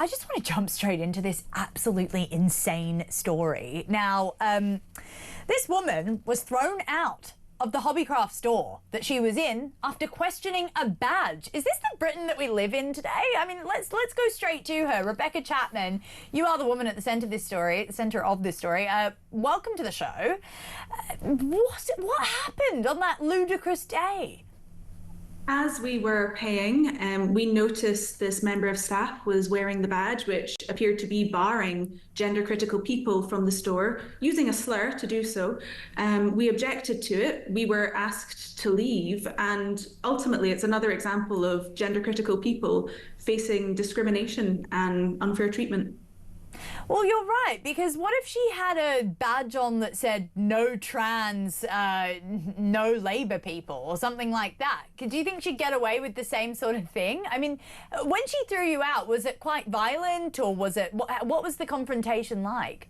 I just want to jump straight into this absolutely insane story. Now, this woman was thrown out of the Hobbycraft store that she was in after questioning a badge. Is this the Britain that we live in today? I mean, let's go straight to her. Rebekah Chapman, you are the woman at the centre of this story, welcome to the show. What happened on that ludicrous day? As we were paying, we noticed this member of staff was wearing the badge, which appeared to be barring gender-critical people from the store, using a slur to do so. We objected to it. We were asked to leave, and ultimately it's another example of gender-critical people facing discrimination and unfair treatment. Well, you're right, because what if she had a badge on that said no trans, no Labour people or something like that? Do you think she'd get away with the same sort of thing? I mean, when she threw you out, was it quite violent, or was it, what was the confrontation like?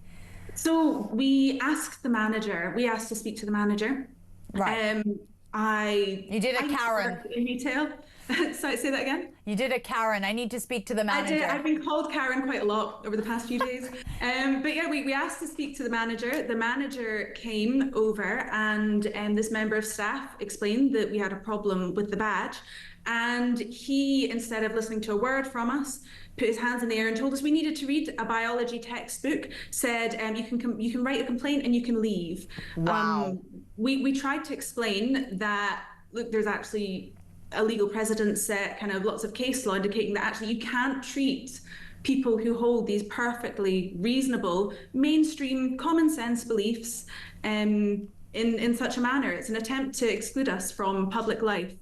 So we asked the manager, we asked to speak to the manager. Right. You did a Karen. In retail. Sorry, say that again? You did a Karen. I need to speak to the manager. I did. I've been called Karen quite a lot over the past few days. But yeah, we asked to speak to the manager. The manager came over, and this member of staff explained that we had a problem with the badge. And he, instead of listening to a word from us, put his hands in the air and told us we needed to read a biology textbook, said you can write a complaint and you can leave. Wow. We tried to explain that, look, there's actually a legal precedent set, kind of lots of case law indicating that actually you can't treat people who hold these perfectly reasonable, mainstream, common sense beliefs in such a manner. It's an attempt to exclude us from public life.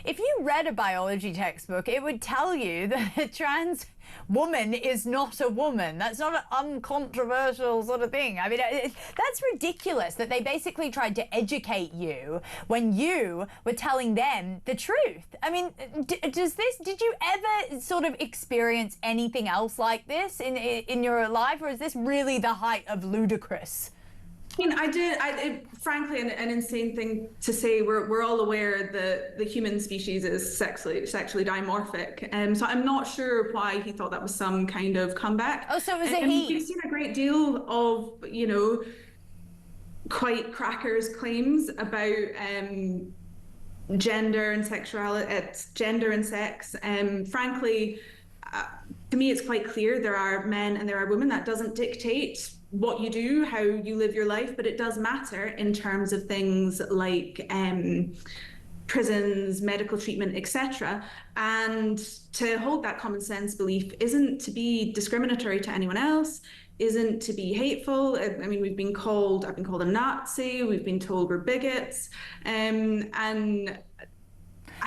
If you read a biology textbook, it would tell you that a trans woman is not a woman. That's not an uncontroversial sort of thing. I mean, that's ridiculous that they basically tried to educate you when you were telling them the truth. I mean, did you ever sort of experience anything else like this in your life, or is this really the height of ludicrous? I mean, frankly, an insane thing to say. We're all aware that the human species is sexually dimorphic. So I'm not sure why he thought that was some kind of comeback. Oh, so it was a he. We've seen a great deal of, quite crackers claims about gender and sexuality, gender and sex. Frankly, to me, it's quite clear there are men and there are women. That doesn't dictate what you do, how you live your life, but it does matter in terms of things like prisons, medical treatment, etc. And to hold that common sense belief isn't to be discriminatory to anyone else, isn't to be hateful. I mean, I've been called a Nazi, we've been told we're bigots, and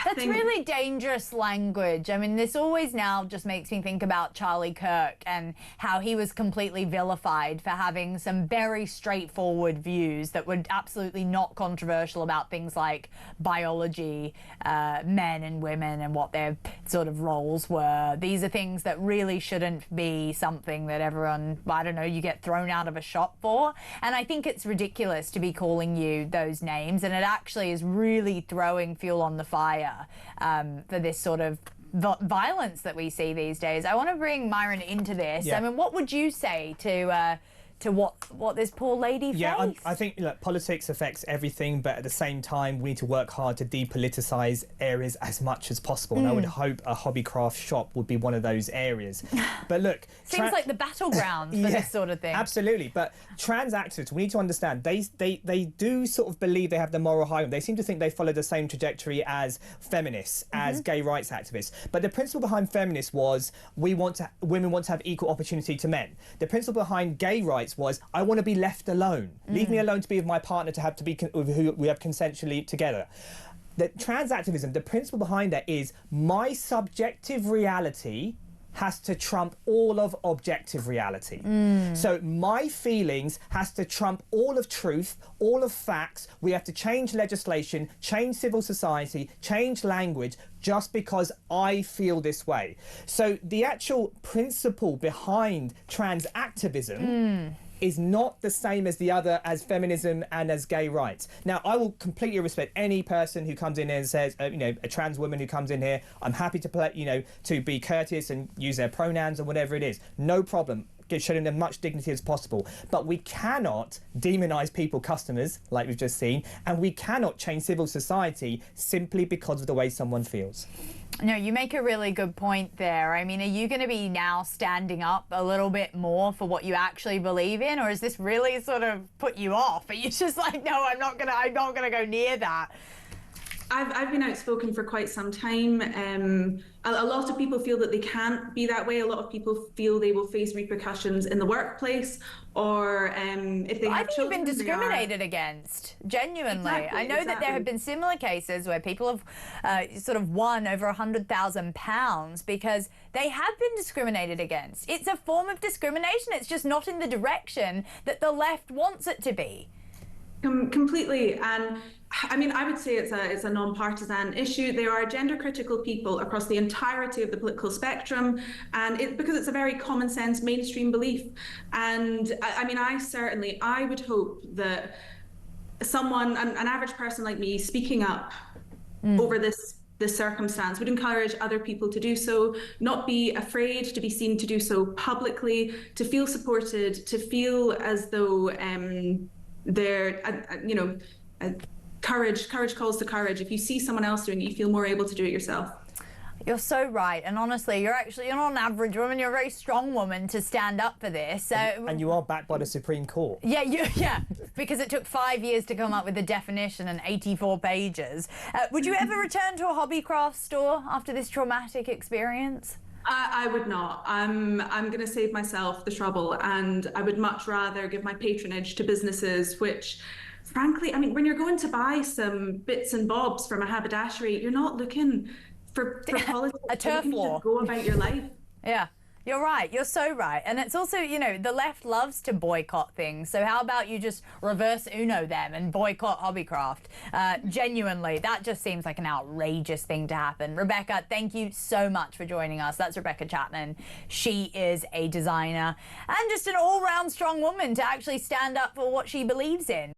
that's really dangerous language. I mean, this always now just makes me think about Charlie Kirk and how he was completely vilified for having some very straightforward views that were absolutely not controversial about things like biology, men and women and what their sort of roles were. These are things that really shouldn't be something that everyone, I don't know, you get thrown out of a shop for. And I think it's ridiculous to be calling you those names, and it actually is really throwing fuel on the fire for this sort of violence that we see these days. I want to bring Myron into this. Yeah. I mean, what would you say to what this poor lady faced? Yeah, I think politics affects everything, but at the same time, we need to work hard to depoliticize areas as much as possible. And I would hope a Hobbycraft shop would be one of those areas. But look, seems like the battleground for this sort of thing. Absolutely, but trans activists, we need to understand they do sort of believe they have the moral high ground. They seem to think they follow the same trajectory as feminists, as gay rights activists. But the principle behind feminists was women want to have equal opportunity to men. The principle behind gay rights was I want to be left alone. Leave me alone to be with my partner, who we have consensually together. The trans activism, the principle behind that is my subjective reality has to trump all of objective reality. So my feelings has to trump all of truth, all of facts. We have to change legislation, change civil society, change language, just because I feel this way. So the actual principle behind trans activism is not the same as the other, as feminism and as gay rights. Now, I will completely respect any person who comes in here and says, you know, a trans woman who comes in here, I'm happy to play, you know, to be courteous and use their pronouns or whatever it is. No problem. Showing them much dignity as possible. But we cannot demonise people, customers, like we've just seen, and we cannot change civil society simply because of the way someone feels. No, you make a really good point there. I mean, are you going to be now standing up a little bit more for what you actually believe in, or is this really sort of put you off? Are you just like, no, I'm not gonna go near that? I've been outspoken for quite some time. A lot of people feel that they can't be that way. A lot of people feel they will face repercussions in the workplace, or if they have children. I think you've been discriminated against, genuinely. Exactly, I know that there have been similar cases where people have sort of won over £100,000 because they have been discriminated against. It's a form of discrimination. It's just not in the direction that the left wants it to be. Completely. And I mean, I would say it's a non-partisan issue. There are gender critical people across the entirety of the political spectrum, and because it's a very common sense mainstream belief. And I mean, I would hope that someone, an average person like me, speaking up over this circumstance would encourage other people to do so, not be afraid to be seen to do so publicly, to feel supported, to feel as though courage calls to courage. If you see someone else doing it, you feel more able to do it yourself. You're so right, and honestly, you're not an average woman. You're a very strong woman to stand up for this. And you are backed by the Supreme Court. Yeah, because it took 5 years to come up with the definition and 84 pages. Would you ever return to a Hobbycraft store after this traumatic experience? I would not. I'm going to save myself the trouble, and I would much rather give my patronage to businesses which, frankly, I mean, when you're going to buy some bits and bobs from a haberdashery, you're not looking for politics. A turf war. Go about your life. Yeah. You're right. You're so right. And it's also, you know, the left loves to boycott things. So how about you just reverse Uno them and boycott Hobbycraft? Genuinely, that just seems like an outrageous thing to happen. Rebekah, thank you so much for joining us. That's Rebekah Chapman. She is a designer and just an all-round strong woman to actually stand up for what she believes in.